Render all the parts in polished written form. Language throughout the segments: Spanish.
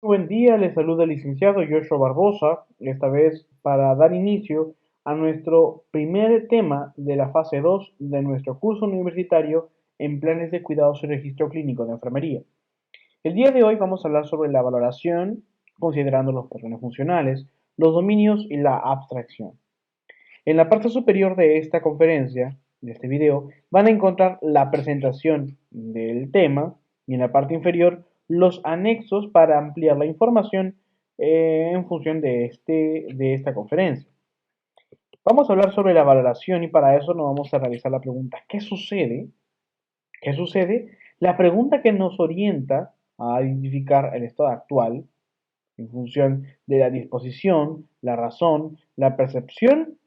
Buen día, les saluda el licenciado Joshua Barbosa, esta vez para dar inicio a nuestro primer tema de la fase 2 de nuestro curso universitario en planes de cuidados y registro clínico de enfermería. El día de hoy vamos a hablar sobre la valoración, considerando los patrones funcionales, los dominios y la abstracción. En la parte superior de esta conferencia, de este video, van a encontrar la presentación del tema y en la parte inferior los anexos para ampliar la información en función de esta conferencia. Vamos a hablar sobre la valoración y para eso nos vamos a realizar la pregunta ¿qué sucede? ¿Qué sucede? La pregunta que nos orienta a identificar el estado actual en función de la disposición, la razón, la percepción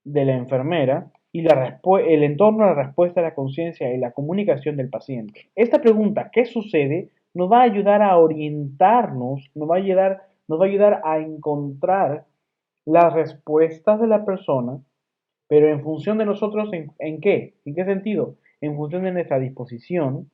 de la enfermera y el entorno a la respuesta de la conciencia y la comunicación del paciente. Esta pregunta, ¿qué sucede?, nos va a ayudar a orientarnos, nos va a ayudar a encontrar las respuestas de la persona, pero en función de nosotros, ¿en qué? ¿En qué sentido? En función de nuestra disposición,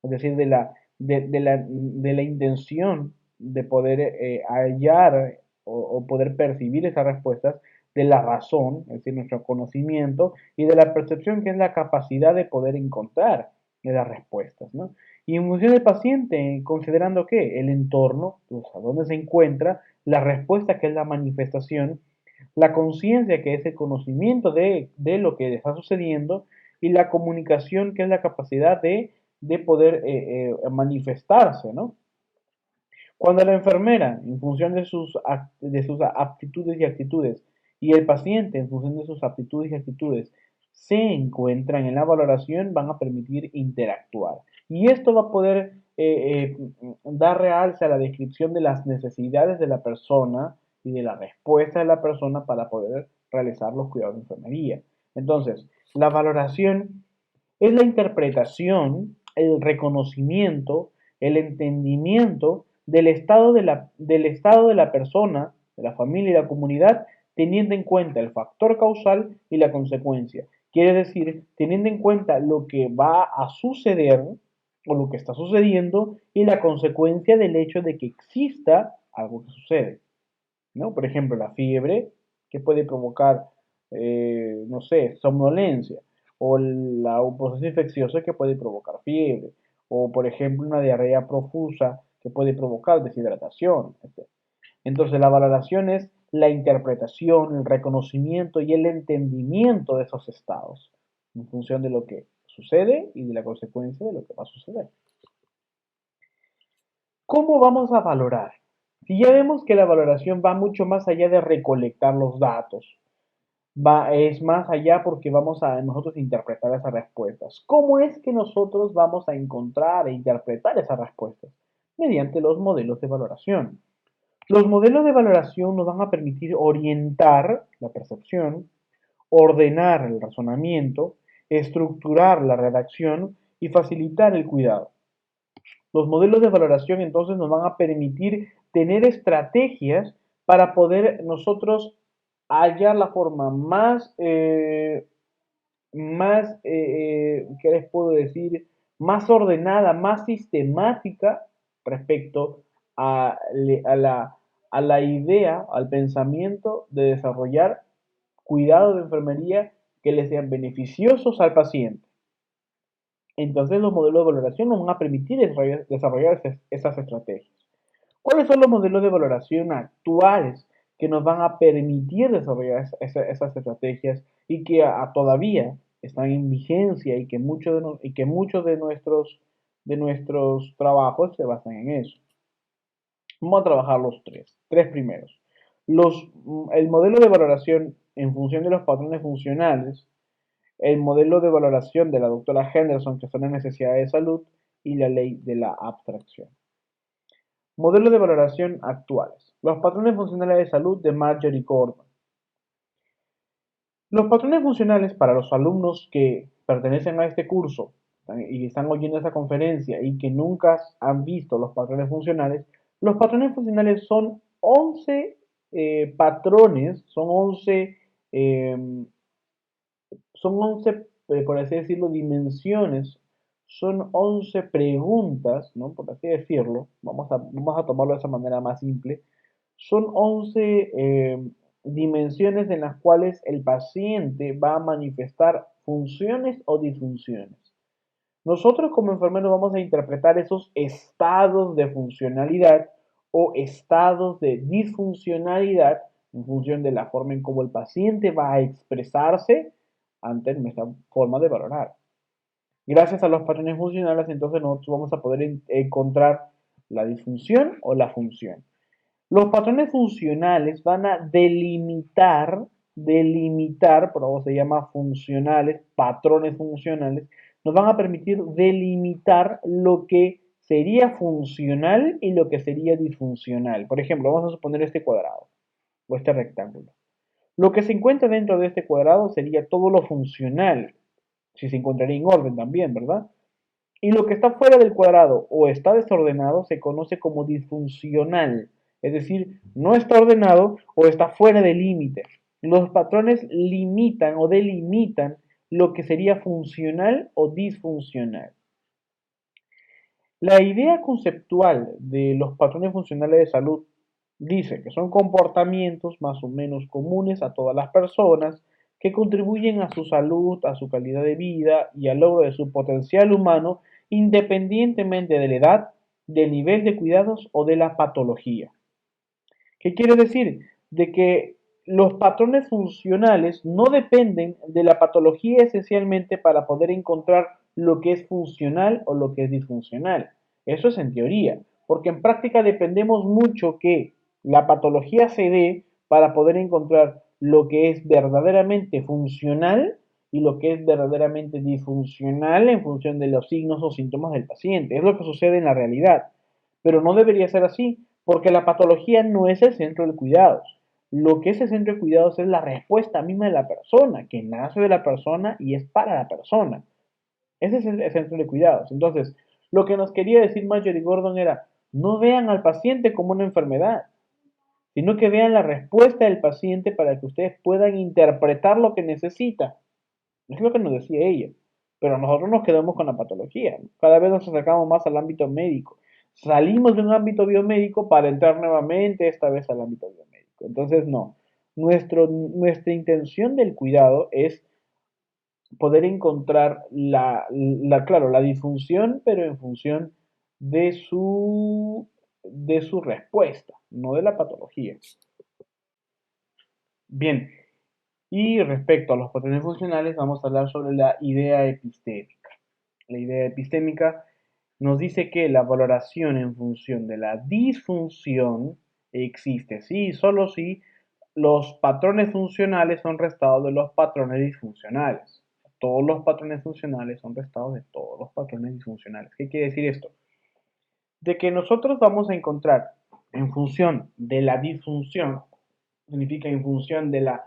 es decir, de la intención de poder hallar o poder percibir esas respuestas, de la razón, es decir, nuestro conocimiento, y de la percepción, que es la capacidad de poder encontrar las respuestas, ¿no? Y en función del paciente, considerando que el entorno, pues, a dónde se encuentra, la respuesta, que es la manifestación, la conciencia, que es el conocimiento de lo que está sucediendo, y la comunicación, que es la capacidad de poder manifestarse, ¿no? Cuando la enfermera, en función de sus aptitudes y actitudes, y el paciente, en función de sus aptitudes y actitudes, se encuentran en la valoración, van a permitir interactuar. Y esto va a poder dar realce a la descripción de las necesidades de la persona y de la respuesta de la persona para poder realizar los cuidados de enfermería. Entonces, la valoración es la interpretación, el reconocimiento, el entendimiento del estado de la persona, de la familia y la comunidad, teniendo en cuenta el factor causal y la consecuencia. Quiere decir, teniendo en cuenta lo que va a suceder o lo que está sucediendo y la consecuencia del hecho de que exista algo que sucede, ¿no? Por ejemplo, la fiebre, que puede provocar, no sé, somnolencia, o la oposición infecciosa, que puede provocar fiebre, o por ejemplo una diarrea profusa, que puede provocar deshidratación, etc. Entonces la valoración es la interpretación, el reconocimiento y el entendimiento de esos estados, en función de lo que sucede y de la consecuencia de lo que va a suceder. ¿Cómo vamos a valorar? Si ya vemos que la valoración va mucho más allá de recolectar los datos, es más allá porque vamos a nosotros interpretar esas respuestas. ¿Cómo es que nosotros vamos a encontrar e interpretar esas respuestas? Mediante los modelos de valoración. Los modelos de valoración nos van a permitir orientar la percepción, ordenar el razonamiento, estructurar la redacción y facilitar el cuidado. Los modelos de valoración entonces nos van a permitir tener estrategias para poder nosotros hallar la forma ¿qué les puedo decir? Más ordenada, más sistemática respecto a la idea, al pensamiento de desarrollar cuidados de enfermería que les sean beneficiosos al paciente. Entonces los modelos de valoración nos van a permitir desarrollar esas estrategias. ¿Cuáles son los modelos de valoración actuales que nos van a permitir desarrollar esas estrategias y que todavía están en vigencia y que muchos de nuestros trabajos se basan en eso? Vamos a trabajar los tres primeros. El modelo de valoración en función de los patrones funcionales, el modelo de valoración de la doctora Henderson, que son las necesidades de salud, y la ley de la abstracción. Modelos de valoración actuales. Los patrones funcionales de salud de Marjorie Gordon. Los patrones funcionales para los alumnos que pertenecen a este curso y están oyendo esta conferencia y que nunca han visto los patrones funcionales son 11 patrones, eh, son 11 por así decirlo, dimensiones son 11 preguntas, ¿no? Por así decirlo, vamos a tomarlo de esa manera más simple. Son 11 dimensiones en las cuales el paciente va a manifestar funciones o disfunciones. Nosotros como enfermeros vamos a interpretar esos estados de funcionalidad o estados de disfuncionalidad en función de la forma en cómo el paciente va a expresarse ante nuestra forma de valorar. Gracias a los patrones funcionales, entonces nosotros vamos a poder encontrar la disfunción o la función. Los patrones funcionales van a delimitar, por eso se llama funcionales, patrones funcionales, nos van a permitir delimitar lo que sería funcional y lo que sería disfuncional. Por ejemplo, vamos a suponer este cuadrado o este rectángulo. Lo que se encuentra dentro de este cuadrado sería todo lo funcional, si se encontraría en orden también, ¿verdad? Y lo que está fuera del cuadrado o está desordenado se conoce como disfuncional, es decir, no está ordenado o está fuera de límite. Los patrones limitan o delimitan lo que sería funcional o disfuncional. La idea conceptual de los patrones funcionales de salud dice que son comportamientos más o menos comunes a todas las personas que contribuyen a su salud, a su calidad de vida y al logro de su potencial humano independientemente de la edad, del nivel de cuidados o de la patología. ¿Qué quiere decir? De que los patrones funcionales no dependen de la patología esencialmente para poder encontrar lo que es funcional o lo que es disfuncional. Eso es en teoría, porque en práctica dependemos mucho que la patología se dé para poder encontrar lo que es verdaderamente funcional y lo que es verdaderamente disfuncional en función de los signos o síntomas del paciente. Es lo que sucede en la realidad, pero no debería ser así, porque la patología no es el centro de cuidados. Lo que es el centro de cuidados es la respuesta misma de la persona, que nace de la persona y es para la persona. Ese es el centro de cuidados. Entonces, lo que nos quería decir Marjorie Gordon era, no vean al paciente como una enfermedad, sino que vean la respuesta del paciente para que ustedes puedan interpretar lo que necesita. Es lo que nos decía ella. Pero nosotros nos quedamos con la patología. Cada vez nos acercamos más al ámbito médico. Salimos de un ámbito biomédico para entrar nuevamente, esta vez al ámbito biomédico. Entonces, no. Nuestra intención del cuidado es poder encontrar claro, la disfunción, pero en función de su respuesta, no de la patología. Bien, y respecto a los patrones funcionales, vamos a hablar sobre la idea epistémica. La idea epistémica nos dice que la valoración en función de la disfunción existe, sí, solo si los patrones funcionales son restados de los patrones disfuncionales. Todos los patrones funcionales son restados de todos los patrones disfuncionales. ¿Qué quiere decir esto? De que nosotros vamos a encontrar en función de la disfunción, significa en función de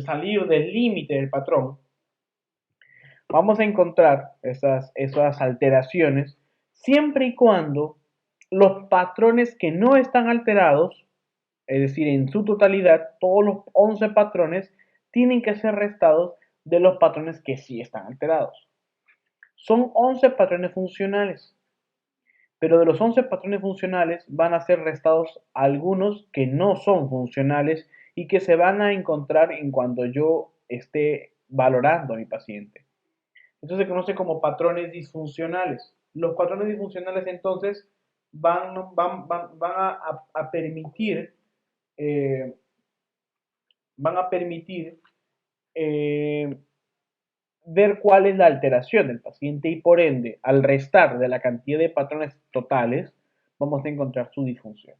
salir del límite del patrón, vamos a encontrar esas alteraciones siempre y cuando los patrones que no están alterados, es decir, en su totalidad, todos los 11 patrones tienen que ser restados de los patrones que sí están alterados. Son 11 patrones funcionales, pero de los 11 patrones funcionales van a ser restados algunos que no son funcionales y que se van a encontrar en cuanto yo esté valorando a mi paciente. Esto se conoce como patrones disfuncionales. Los patrones disfuncionales entonces van a permitir, eh, van a permitir eh, ver cuál es la alteración del paciente y por ende, al restar de la cantidad de patrones totales, vamos a encontrar su disfunción.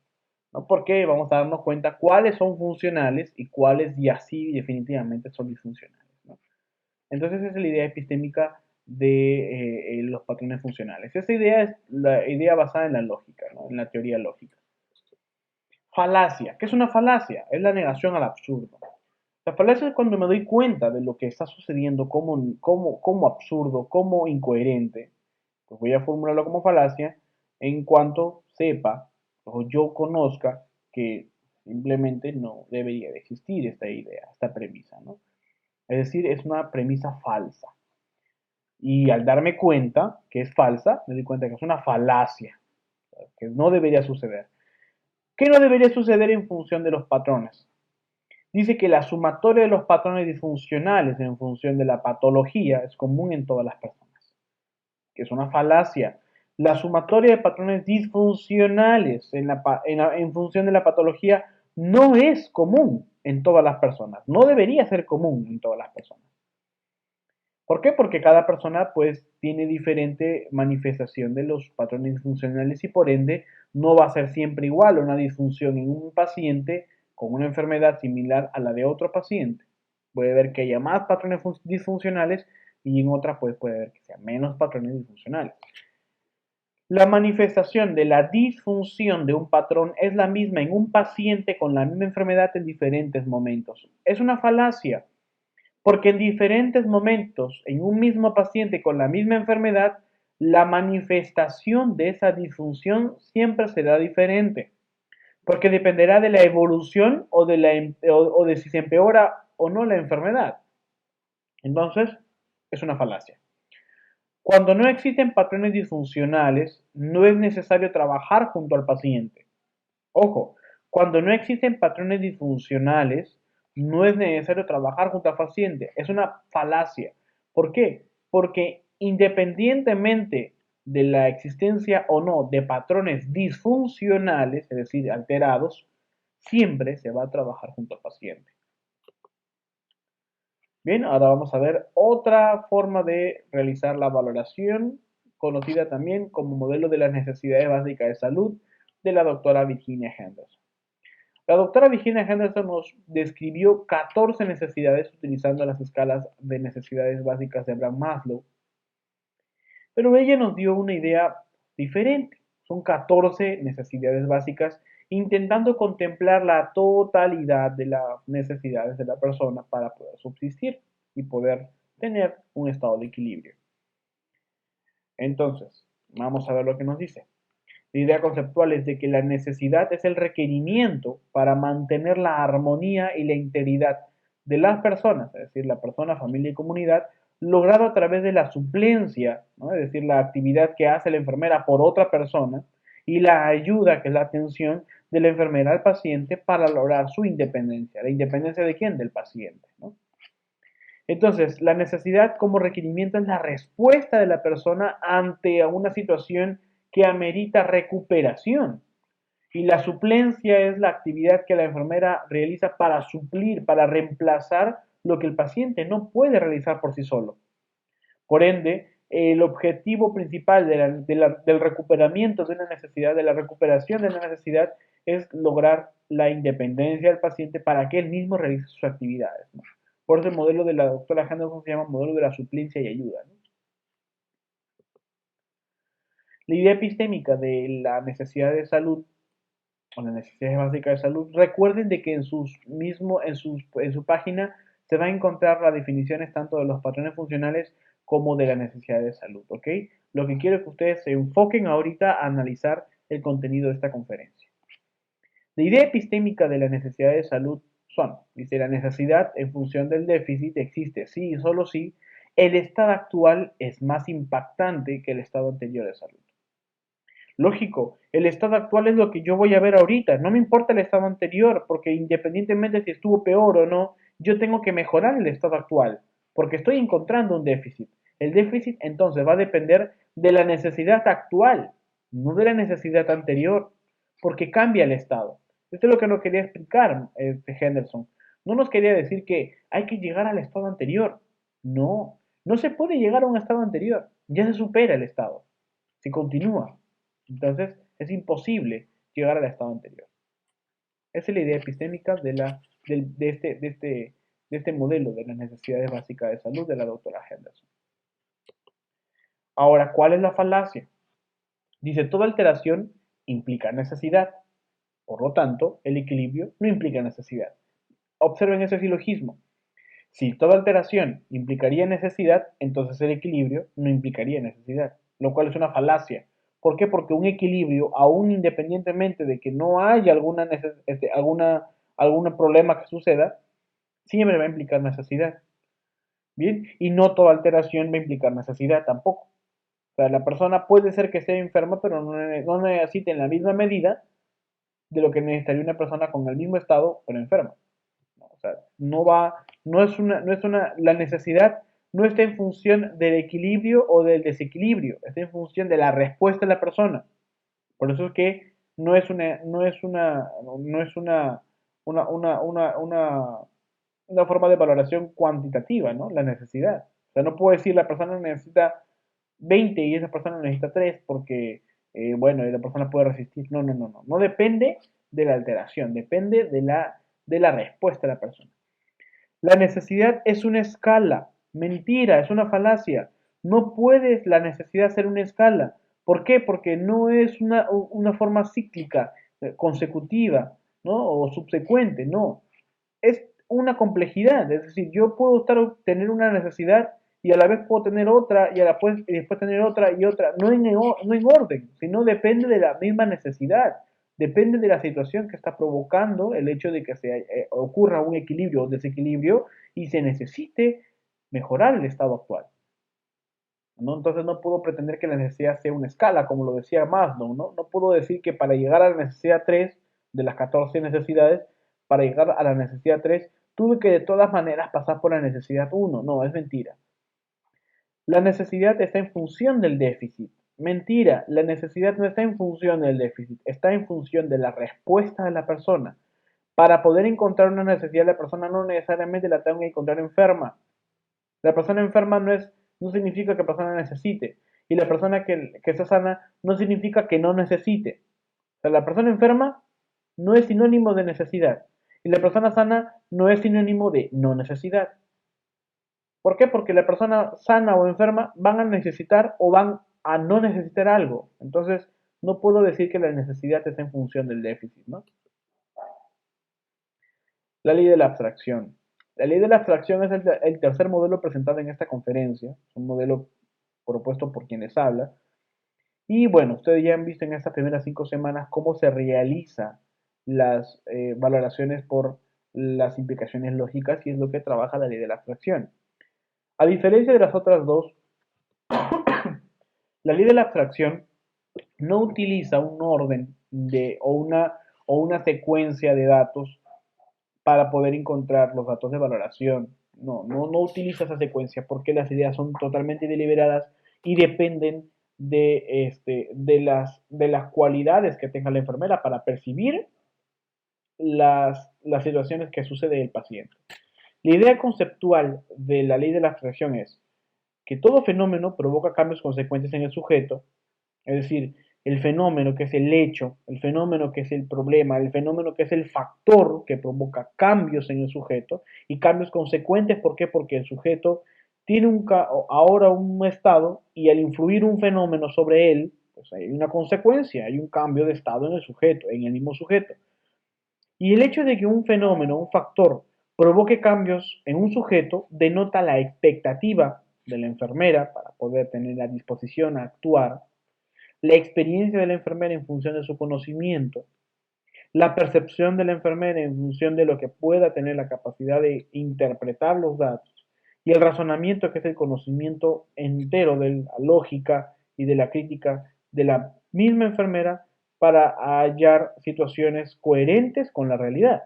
¿No? Porque vamos a darnos cuenta cuáles son funcionales y cuáles ya sí definitivamente son disfuncionales. ¿No? Entonces esa es la idea epistémica de los patrones funcionales. Esa idea es la idea basada en la lógica, ¿no? En la teoría lógica. Falacia. ¿Qué es una falacia? Es la negación al absurdo. La falacia es cuando me doy cuenta de lo que está sucediendo como absurdo, como incoherente. Pues voy a formularlo como falacia en cuanto sepa o yo conozca que simplemente no debería de existir esta idea, esta premisa, ¿no? Es decir, es una premisa falsa. Y al darme cuenta que es falsa, me di cuenta que es una falacia, que no debería suceder. ¿Qué no debería suceder en función de los patrones? Dice que la sumatoria de los patrones disfuncionales en función de la patología es común en todas las personas, que es una falacia. La sumatoria de patrones disfuncionales en función de la patología no es común en todas las personas, no debería ser común en todas las personas. ¿Por qué? Porque cada persona pues tiene diferente manifestación de los patrones disfuncionales y por ende no va a ser siempre igual una disfunción en un paciente con una enfermedad similar a la de otro paciente. Puede ver que haya más patrones disfuncionales y en otra pues puede ver que sea menos patrones disfuncionales. La manifestación de la disfunción de un patrón es la misma en un paciente con la misma enfermedad en diferentes momentos. Es una falacia. Porque en diferentes momentos, en un mismo paciente con la misma enfermedad, la manifestación de esa disfunción siempre será diferente. Porque dependerá de la evolución o de si se empeora o no la enfermedad. Entonces, es una falacia. Cuando no existen patrones disfuncionales, no es necesario trabajar junto al paciente. Ojo, cuando no existen patrones disfuncionales, no es necesario trabajar junto al paciente. Es una falacia. ¿Por qué? Porque independientemente de la existencia o no de patrones disfuncionales, es decir, alterados, siempre se va a trabajar junto al paciente. Bien, ahora vamos a ver otra forma de realizar la valoración, conocida también como modelo de las necesidades básicas de salud de la doctora Virginia Henderson. La doctora Virginia Henderson nos describió 14 necesidades utilizando las escalas de necesidades básicas de Abraham Maslow, pero ella nos dio una idea diferente. Son 14 necesidades básicas intentando contemplar la totalidad de las necesidades de la persona para poder subsistir y poder tener un estado de equilibrio. Entonces, vamos a ver lo que nos dice. La idea conceptual es de que la necesidad es el requerimiento para mantener la armonía y la integridad de las personas, es decir, la persona, familia y comunidad, logrado a través de la suplencia, ¿no? Es decir, la actividad que hace la enfermera por otra persona y la ayuda, que es la atención de la enfermera al paciente para lograr su independencia. ¿La independencia de quién? Del paciente, ¿no? Entonces, la necesidad como requerimiento es la respuesta de la persona ante una situación que amerita recuperación. Y la suplencia es la actividad que la enfermera realiza para suplir, para reemplazar lo que el paciente no puede realizar por sí solo. Por ende, el objetivo principal del recuperamiento de una necesidad, de la recuperación de una necesidad, es lograr la independencia del paciente para que él mismo realice sus actividades, ¿no? Por eso el modelo de la doctora Henderson se llama modelo de la suplencia y ayuda, ¿no? La idea epistémica de la necesidad de salud o las necesidades básicas de salud, recuerden de que en su página se va a encontrar las definiciones tanto de los patrones funcionales como de la necesidad de salud, ¿ok? Lo que quiero es que ustedes se enfoquen ahorita a analizar el contenido de esta conferencia. La idea epistémica de la necesidad de salud dice, la necesidad en función del déficit existe, sí y solo si el estado actual es más impactante que el estado anterior de salud. Lógico, el estado actual es lo que yo voy a ver ahorita. No me importa el estado anterior, porque independientemente si estuvo peor o no, yo tengo que mejorar el estado actual, porque estoy encontrando un déficit. El déficit entonces va a depender de la necesidad actual, no de la necesidad anterior, porque cambia el estado. Esto es lo que nos quería explicar Henderson. No nos quería decir que hay que llegar al estado anterior. No, no se puede llegar a un estado anterior. Ya se supera el estado. Se continúa. Entonces, es imposible llegar al estado anterior. Esa es la idea epistémica de este modelo de las necesidades básicas de salud de la doctora Henderson. Ahora, ¿cuál es la falacia? Dice, toda alteración implica necesidad. Por lo tanto, el equilibrio no implica necesidad. Observen ese silogismo. Si toda alteración implicaría necesidad, entonces el equilibrio no implicaría necesidad, lo cual es una falacia. ¿Por qué? Porque un equilibrio, aún independientemente de que no haya algún problema que suceda, siempre va a implicar necesidad. ¿bien? Y no toda alteración va a implicar necesidad tampoco. O sea, la persona puede ser que esté enferma, pero no necesite en la misma medida de lo que necesitaría una persona con el mismo estado, pero enferma. O sea, la necesidad no está en función del equilibrio o del desequilibrio, está en función de la respuesta de la persona. Por eso es que no es una forma de valoración cuantitativa, ¿no? La necesidad. O sea, no puedo decir la persona necesita 20 y esa persona necesita 3 porque, bueno, la persona puede resistir. No, no, no, no. No depende de la alteración, depende de la respuesta de la persona. La necesidad es una escala. Mentira, es una falacia. No puedes la necesidad ser una escala. ¿Por qué? Porque no es una forma cíclica, consecutiva, ¿no? O subsecuente, no. Es una complejidad. Es decir, yo puedo tener una necesidad y a la vez puedo tener otra y después tener otra y otra. No en orden, sino depende de la misma necesidad. Depende de la situación que está provocando el hecho de que ocurra un equilibrio o desequilibrio y se necesite mejorar el estado actual, ¿no? Entonces no puedo pretender que la necesidad sea una escala, como lo decía Maslow, ¿no? No puedo decir que para llegar a la necesidad 3 de las 14 necesidades, para llegar a la necesidad 3 tuve que de todas maneras pasar por la necesidad 1. No, es mentira. La necesidad está en función del déficit. Mentira, la necesidad no está en función del déficit, está en función de la respuesta de la persona. Para poder encontrar una necesidad, la persona no necesariamente la tengo que encontrar enferma. La persona enferma no significa que la persona necesite. Y la persona que está sana no significa que no necesite. O sea, la persona enferma no es sinónimo de necesidad. Y la persona sana no es sinónimo de no necesidad. ¿Por qué? Porque la persona sana o enferma van a necesitar o van a no necesitar algo. Entonces, no puedo decir que la necesidad está en función del déficit, ¿no? La ley de la abstracción. La ley de la abstracción es el tercer modelo presentado en esta conferencia. Es un modelo propuesto por quienes hablan. Y bueno, ustedes ya han visto en estas primeras 5 semanas cómo se realizan las valoraciones por las implicaciones lógicas y es lo que trabaja la ley de la abstracción. A diferencia de las otras dos, la ley de la abstracción no utiliza un orden o una secuencia de datos para poder encontrar los datos de valoración. No utiliza esa secuencia porque las ideas son totalmente deliberadas y dependen de las cualidades que tenga la enfermera para percibir las situaciones que sucede en el paciente. La idea conceptual de la ley de la abstracción es que todo fenómeno provoca cambios consecuentes en el sujeto, es decir, el fenómeno que es el hecho, el fenómeno que es el problema, el fenómeno que es el factor que provoca cambios en el sujeto y cambios consecuentes. ¿Por qué? Porque el sujeto tiene ahora un estado y al influir un fenómeno sobre él, pues hay una consecuencia, hay un cambio de estado en el sujeto, en el mismo sujeto. Y el hecho de que un fenómeno, un factor, provoque cambios en un sujeto denota la expectativa de la enfermera para poder tener la disposición a actuar, la experiencia de la enfermera en función de su conocimiento, la percepción de la enfermera en función de lo que pueda tener la capacidad de interpretar los datos y el razonamiento que es el conocimiento entero de la lógica y de la crítica de la misma enfermera para hallar situaciones coherentes con la realidad.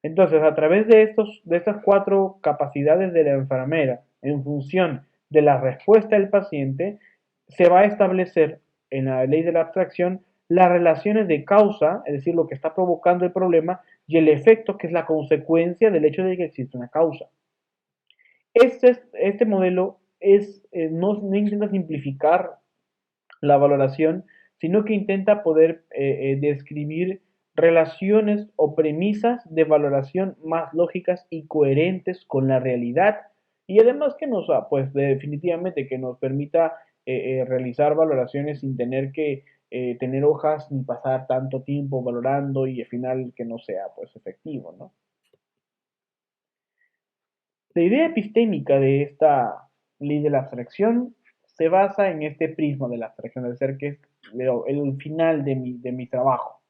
Entonces, a través de estas 4 capacidades de la enfermera, en función de la respuesta del paciente, se va a establecer en la ley de la abstracción las relaciones de causa, es decir, lo que está provocando el problema, y el efecto, que es la consecuencia del hecho de que existe una causa. Este modelo no intenta simplificar la valoración, sino que intenta poder describir relaciones o premisas de valoración más lógicas y coherentes con la realidad y además que pues definitivamente que nos permita realizar valoraciones sin tener que tener hojas ni pasar tanto tiempo valorando y al final que no sea pues efectivo, ¿no? La idea epistémica de esta ley de la abstracción se basa en este prisma de la abstracción, es decir, que es el final de mi trabajo.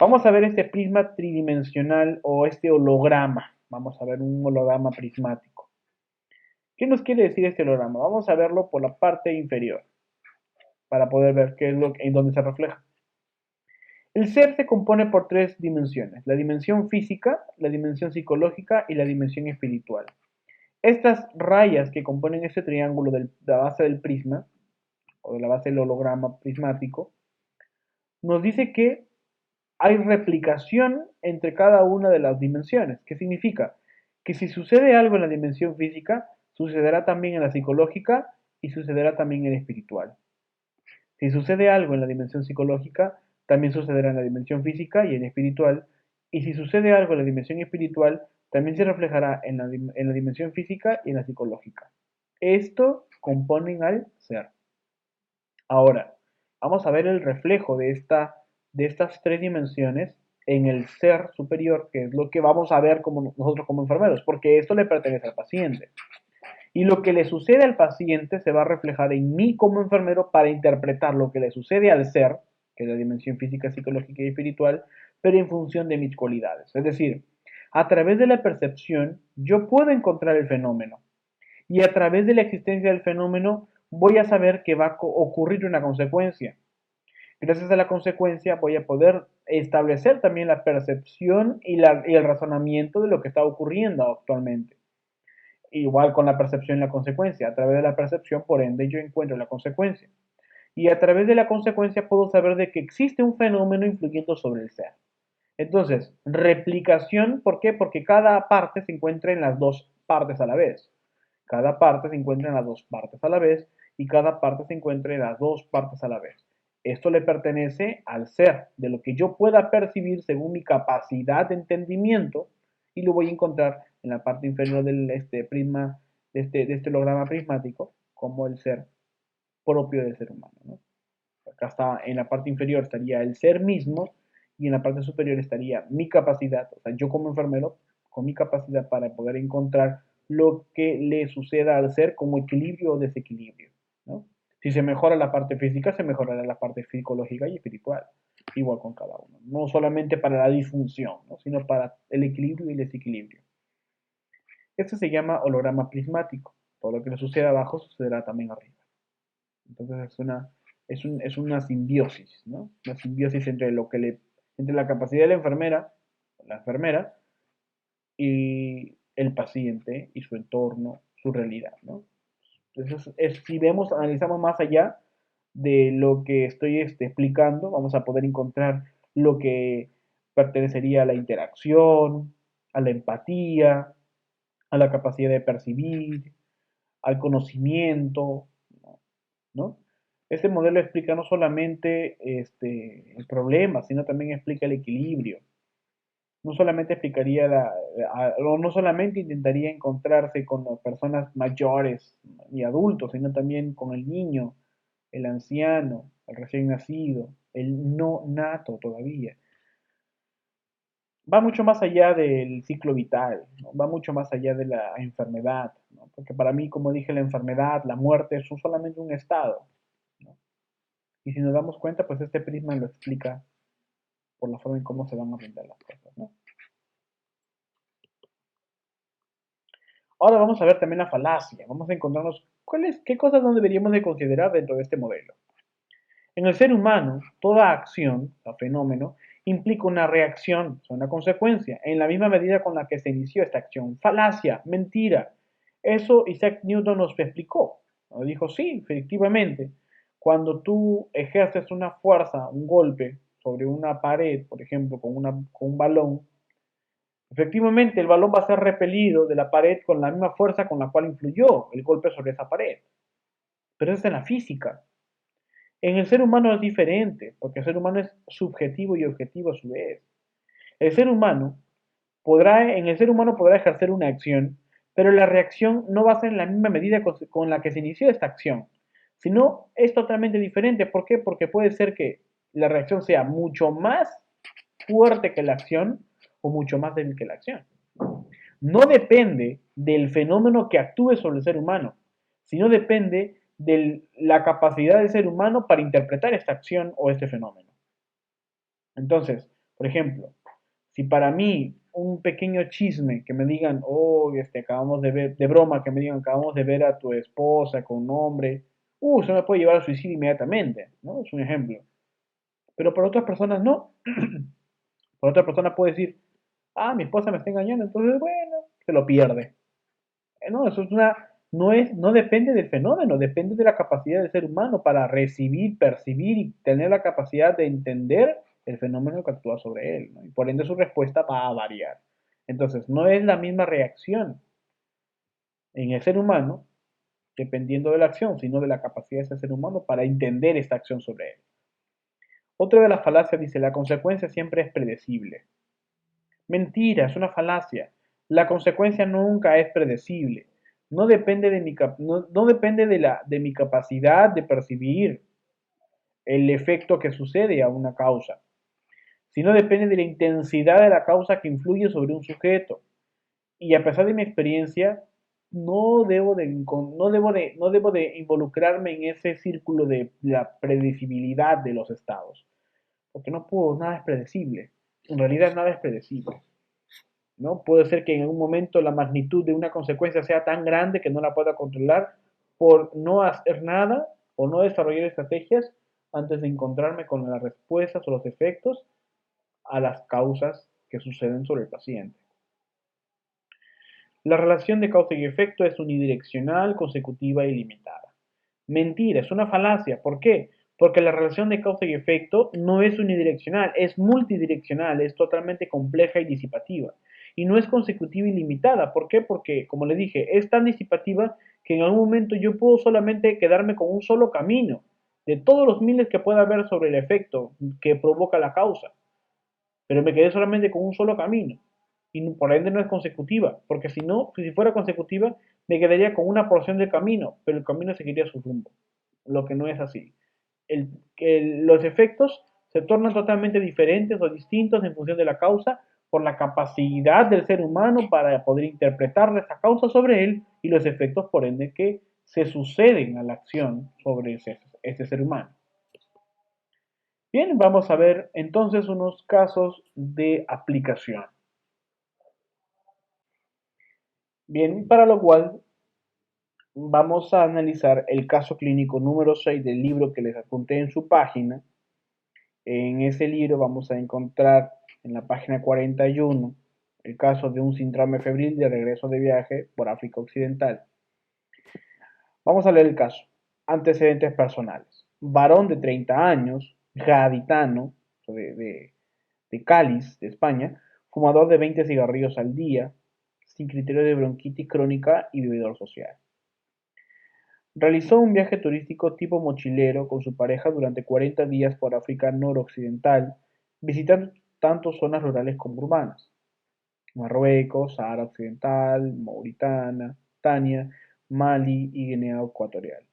Vamos a ver este prisma tridimensional o este holograma. Vamos a ver un holograma prismático. ¿Qué nos quiere decir este holograma? Vamos a verlo por la parte inferior para poder ver qué es en dónde se refleja. El ser se compone por tres dimensiones: la dimensión física, la dimensión psicológica y la dimensión espiritual. Estas rayas que componen este triángulo de la base del prisma, o de la base del holograma prismático, nos dice que hay replicación entre cada una de las dimensiones. ¿Qué significa? Que si sucede algo en la dimensión física, sucederá también en la psicológica y sucederá también en la espiritual. Si sucede algo en la dimensión psicológica, también sucederá en la dimensión física y en la espiritual. Y si sucede algo en la dimensión espiritual, también se reflejará en la dimensión física y en la psicológica. Esto componen al ser. Ahora, vamos a ver el reflejo de estas tres dimensiones en el ser superior, que es lo que vamos a ver como nosotros como enfermeros, porque esto le pertenece al paciente. Y lo que le sucede al paciente se va a reflejar en mí como enfermero para interpretar lo que le sucede al ser, que es la dimensión física, psicológica y espiritual, pero en función de mis cualidades. Es decir, a través de la percepción yo puedo encontrar el fenómeno, y a través de la existencia del fenómeno voy a saber que va a ocurrir una consecuencia. Gracias a la consecuencia voy a poder establecer también la percepción y el razonamiento de lo que está ocurriendo actualmente. Igual con la percepción y la consecuencia. A través de la percepción, por ende, yo encuentro la consecuencia. Y a través de la consecuencia puedo saber de que existe un fenómeno influyendo sobre el ser. Entonces, replicación, ¿por qué? Porque cada parte se encuentra en las dos partes a la vez. Cada parte se encuentra en las dos partes a la vez y cada parte se encuentra en las dos partes a la vez. Esto le pertenece al ser, de lo que yo pueda percibir según mi capacidad de entendimiento, y lo voy a encontrar en la parte inferior del prisma, de este holograma prismático, como el ser propio del ser humano, ¿no? Acá está, en la parte inferior estaría el ser mismo y en la parte superior estaría mi capacidad, o sea, yo como enfermero, con mi capacidad para poder encontrar lo que le suceda al ser como equilibrio o desequilibrio, ¿no? Si se mejora la parte física, se mejorará la parte psicológica y espiritual, igual con cada uno. No solamente para la disfunción, ¿no? Sino para el equilibrio y el desequilibrio. Esto se llama holograma prismático. Todo lo que le sucede abajo sucederá también arriba. Entonces es una simbiosis, ¿no? Una simbiosis entre la capacidad de la enfermera, y el paciente y su entorno, su realidad, ¿no? Entonces, si vemos, analizamos más allá de lo que estoy explicando, vamos a poder encontrar lo que pertenecería a la interacción, a la empatía, a la capacidad de percibir, al conocimiento, ¿no? Este modelo explica no solamente el problema, sino también explica el equilibrio. No solamente no solamente intentaría encontrarse con las personas mayores y adultos, sino también con el niño, el anciano, el recién nacido, el no nato todavía. Va mucho más allá del ciclo vital, ¿no? Va mucho más allá de la enfermedad, ¿no? Porque para mí, como dije, la enfermedad, la muerte son solamente un estado, ¿no? Y si nos damos cuenta, pues este prisma lo explica por la forma en cómo se van a brindar las cosas, ¿no? Ahora vamos a ver también la falacia. Vamos a encontrarnos qué cosas no deberíamos de considerar dentro de este modelo. En el ser humano, toda acción o fenómeno implica una reacción, o sea, una consecuencia, en la misma medida con la que se inició esta acción. Falacia, mentira. Eso Isaac Newton nos explicó. Nos dijo, sí, efectivamente, cuando tú ejerces una fuerza, un golpe sobre una pared, por ejemplo, con un balón, efectivamente el balón va a ser repelido de la pared con la misma fuerza con la cual influyó el golpe sobre esa pared. Pero eso es en la física. En el ser humano es diferente, porque el ser humano es subjetivo y objetivo a su vez. El ser humano en el ser humano podrá ejercer una acción, pero la reacción no va a ser en la misma medida con la que se inició esta acción, sino es totalmente diferente. ¿Por qué? Porque puede ser que la reacción sea mucho más fuerte que la acción o mucho más débil que la acción. No depende del fenómeno que actúe sobre el ser humano, sino depende de la capacidad del ser humano para interpretar esta acción o este fenómeno. Entonces, por ejemplo, Si para mí un pequeño chisme que me digan, oh, acabamos de ver, de broma, que me digan, acabamos de ver a tu esposa con un hombre, eso me puede llevar al suicidio inmediatamente, ¿no? Es un ejemplo. Pero para otras personas no. Para otra persona puede decir, mi esposa me está engañando, entonces, bueno, se lo pierde. No, eso es no depende del fenómeno, depende de la capacidad del ser humano para recibir, percibir y tener la capacidad de entender el fenómeno que actúa sobre él, ¿no? Y por ende su respuesta va a variar. Entonces, no es la misma reacción en el ser humano, dependiendo de la acción, sino de la capacidad de ese ser humano para entender esta acción sobre él. Otra de las falacias dice, la consecuencia siempre es predecible. Mentira, es una falacia. La consecuencia nunca es predecible. No depende no depende de mi capacidad de percibir el efecto que sucede a una causa, sino depende de la intensidad de la causa que influye sobre un sujeto. Y a pesar de mi experiencia, no debo de involucrarme en ese círculo de la predecibilidad de los estados, porque nada es predecible. En realidad nada es predecible. ¿No? Puede ser que en algún momento la magnitud de una consecuencia sea tan grande que no la pueda controlar por no hacer nada o no desarrollar estrategias antes de encontrarme con las respuestas o los efectos a las causas que suceden sobre el paciente. La relación de causa y efecto es unidireccional, consecutiva y limitada. Mentira, es una falacia. ¿Por qué? Porque la relación de causa y efecto no es unidireccional, es multidireccional, es totalmente compleja y disipativa. Y no es consecutiva y limitada. ¿Por qué? Porque, como le dije, es tan disipativa que en algún momento yo puedo solamente quedarme con un solo camino, de todos los miles que pueda haber sobre el efecto que provoca la causa. Pero me quedé solamente con un solo camino. Y por ende no es consecutiva, porque si no, si fuera consecutiva, me quedaría con una porción del camino, pero el camino seguiría su rumbo, lo que no es así. Los efectos se tornan totalmente diferentes o distintos en función de la causa por la capacidad del ser humano para poder interpretar esa causa sobre él y los efectos por ende que se suceden a la acción sobre ese ser humano. Bien, vamos a ver entonces unos casos de aplicación. Bien, para lo cual vamos a analizar el caso clínico número 6 del libro que les apunté en su página. En ese libro vamos a encontrar en la página 41 el caso de un síndrome febril de regreso de viaje por África Occidental. Vamos a leer el caso. Antecedentes personales. Varón de 30 años, gaditano, de Cáliz, de España, fumador de 20 cigarrillos al día, sin criterio de bronquitis crónica y bebedor social. Realizó un viaje turístico tipo mochilero con su pareja durante 40 días por África noroccidental, visitando tanto zonas rurales como urbanas. Marruecos, Sahara Occidental, Mauritania, Tania, Mali y Guinea Ecuatorial.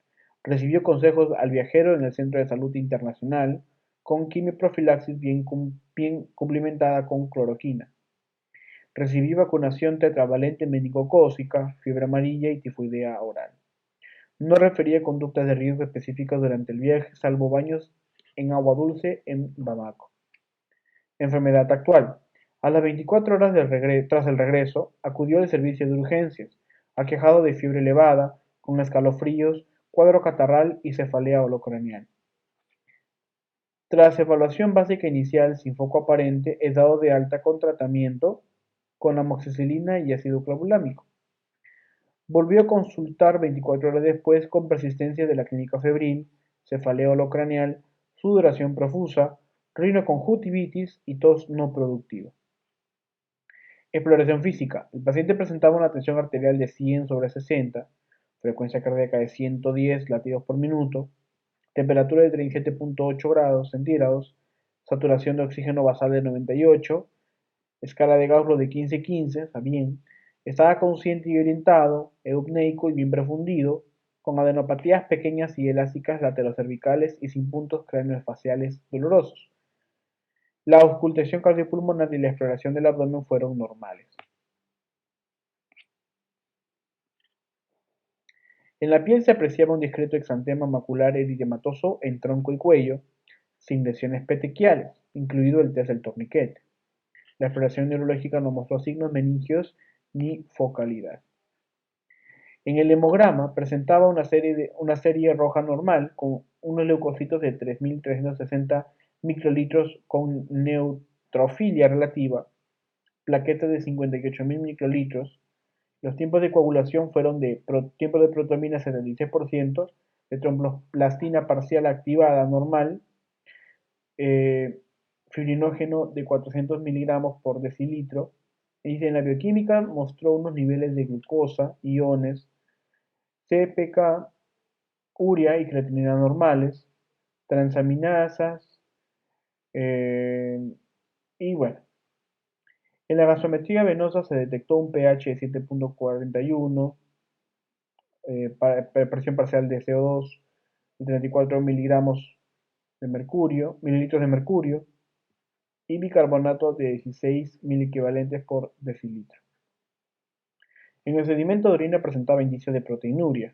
Recibió consejos al viajero en el Centro de Salud Internacional con quimioprofilaxis bien complementada con cloroquina. Recibió vacunación tetravalente meningocócica, fiebre amarilla y tifoidea oral. No refería conductas de riesgo específicas durante el viaje, salvo baños en agua dulce en Bamako. Enfermedad actual. A las 24 horas tras el regreso, acudió al servicio de urgencias, aquejado de fiebre elevada, con escalofríos, cuadro catarral y cefalea holocranial. Tras evaluación básica inicial sin foco aparente, es dado de alta con tratamiento con amoxicilina y ácido clavulámico. Volvió a consultar 24 horas después con persistencia de la clínica febril, cefalea holocranial, sudoración profusa, rinoconjuntivitis y tos no productiva. Exploración física. El paciente presentaba una tensión arterial de 100/60, frecuencia cardíaca de 110 latidos por minuto, temperatura de 37,8 grados centígrados, saturación de oxígeno basal de 98, escala de Gauss de 15-15, está bien. Estaba consciente y orientado, eupneico y bien profundido, con adenopatías pequeñas y elásticas laterocervicales y sin puntos craneofaciales dolorosos. La auscultación cardiopulmonar y la exploración del abdomen fueron normales. En la piel se apreciaba un discreto exantema macular eritematoso en tronco y cuello, sin lesiones petequiales, incluido el test del torniquete. La exploración neurológica no mostró signos meningios ni focalidad. En el hemograma presentaba una serie roja normal con unos leucocitos de 3.360 microlitros con neutrofilia relativa, plaquetas de 58.000 microlitros. Los tiempos de coagulación fueron de tiempo de protomina 76%, de tromboplastina parcial activada normal, eh, fibrinógeno de 400 miligramos por decilitro. Y dice, en la bioquímica mostró unos niveles de glucosa, iones, CPK, urea y creatinina normales, transaminasas, eh, y bueno, en la gasometría venosa se detectó un pH de 7.41, presión parcial de CO2 de 34 miligramos de mercurio, mililitros de mercurio, y bicarbonato de 16 miliequivalentes por decilitro. En el sedimento de orina presentaba indicios de proteinuria.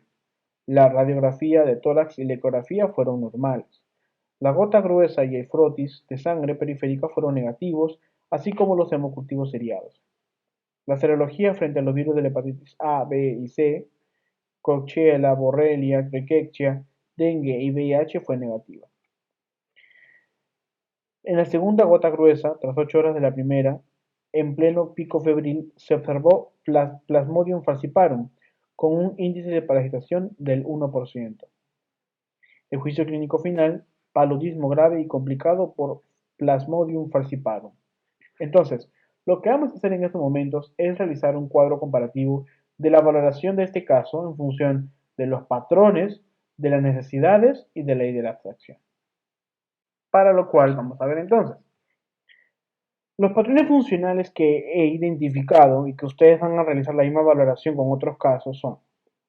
La radiografía de tórax y la ecografía fueron normales. La gota gruesa y el frotis de sangre periférica fueron negativos, así como los hemocultivos seriados. La serología frente a los virus de la hepatitis A, B y C, Coxiella, Borrelia, Rickettsia, dengue y VIH fue negativa. En la segunda gota gruesa, tras 8 horas de la primera, en pleno pico febril, se observó Plasmodium falciparum, con un índice de parasitación del 1%. El juicio clínico final, paludismo grave y complicado por Plasmodium falciparum. Entonces, lo que vamos a hacer en estos momentos es realizar un cuadro comparativo de la valoración de este caso en función de los patrones, de las necesidades y de la ley de la abstracción. Para lo cual vamos a ver entonces. Los patrones funcionales que he identificado y que ustedes van a realizar la misma valoración con otros casos son,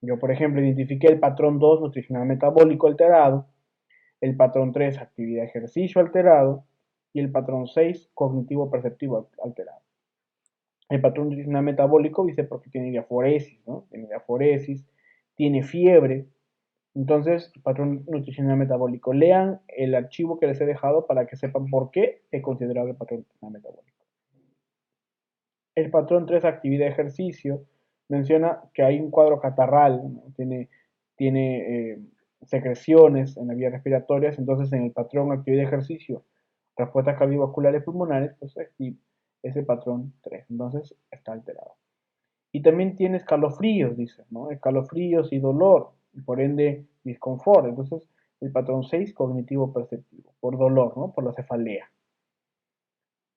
yo por ejemplo identifiqué el patrón 2 nutricional metabólico alterado, el patrón 3 actividad ejercicio alterado y el patrón 6 cognitivo perceptivo alterado. El patrón nutricional metabólico dice porque tiene diaforesis, ¿no? Tiene diaforesis, tiene fiebre. Entonces, patrón nutricional metabólico. Lean el archivo que les he dejado para que sepan por qué he considerado el patrón nutricional metabólico. El patrón 3 actividad ejercicio, menciona que hay un cuadro catarral, ¿no? Tiene secreciones en las vías respiratorias, entonces en el patrón actividad ejercicio, respuestas cardiovasculares pulmonares, pues ese patrón 3, entonces está alterado. Y también tiene escalofríos, dice, ¿no? Escalofríos y dolor, y por ende disconfort. Entonces, el patrón 6 cognitivo perceptivo, por dolor, ¿no? Por la cefalea.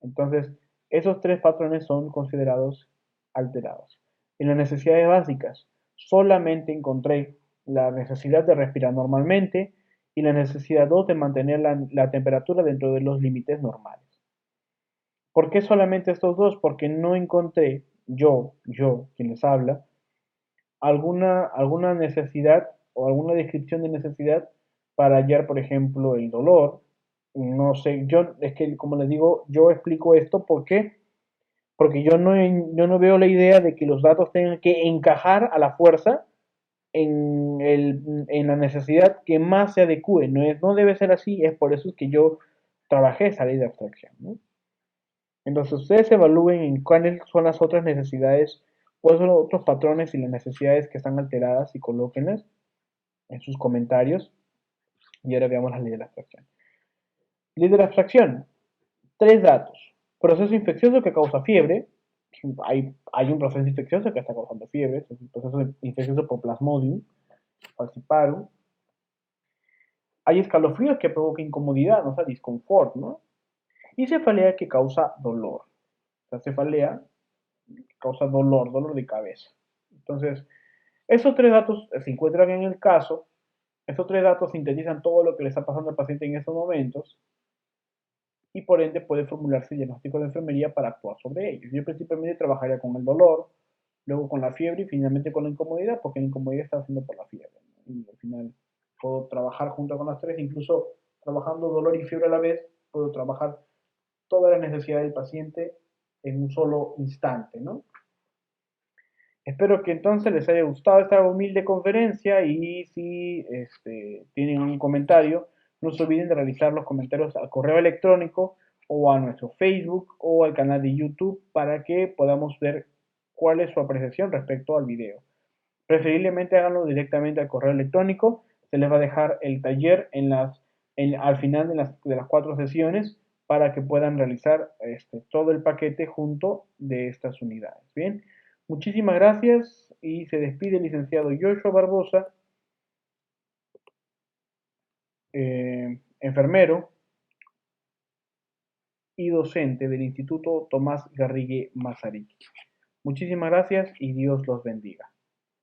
Entonces, esos tres patrones son considerados alterados. En las necesidades básicas, solamente encontré la necesidad de respirar normalmente y la necesidad 2 de mantener la temperatura dentro de los límites normales. ¿Por qué solamente estos dos? Porque no encontré, quien les habla, alguna necesidad o alguna descripción de necesidad para hallar, por ejemplo, el dolor. No sé, es que como les digo, yo explico esto porque yo no veo la idea de que los datos tengan que encajar a la fuerza en la necesidad que más se adecue. No debe ser así, es por eso que yo trabajé esa ley de abstracción, ¿no? Entonces ustedes evalúen en cuáles son las otras necesidades, cuáles son los otros patrones y las necesidades que están alteradas y colóquenlas en sus comentarios. Y ahora veamos la ley de la abstracción. Ley de la abstracción. Tres datos. Proceso infeccioso que causa fiebre. Hay un proceso infeccioso que está causando fiebre. Es el proceso infeccioso por Plasmodium falciparum. Hay escalofríos que provoca incomodidad, ¿no? O sea, disconfort, ¿no? Y cefalea que causa dolor. O sea, cefalea causa dolor de cabeza. Entonces, esos tres datos se encuentran en el caso. Estos tres datos sintetizan todo lo que le está pasando al paciente en estos momentos y por ende puede formularse diagnóstico de enfermería para actuar sobre ellos. Yo principalmente trabajaría con el dolor, luego con la fiebre y finalmente con la incomodidad, porque la incomodidad está haciendo por la fiebre, ¿no? Y al final puedo trabajar junto con las tres, incluso trabajando dolor y fiebre a la vez, puedo trabajar toda la necesidad del paciente en un solo instante, ¿no? Espero que entonces les haya gustado esta humilde conferencia y si tienen un comentario, no se olviden de realizar los comentarios al correo electrónico o a nuestro Facebook o al canal de YouTube para que podamos ver cuál es su apreciación respecto al video. Preferiblemente háganlo directamente al correo electrónico. Se les va a dejar el taller al final de las 4 sesiones para que puedan realizar todo el paquete junto de estas unidades. Bien, muchísimas gracias y se despide el licenciado Joshua Barbosa, enfermero y docente del Instituto Tomás Garrigue Masaryk. Muchísimas gracias y Dios los bendiga.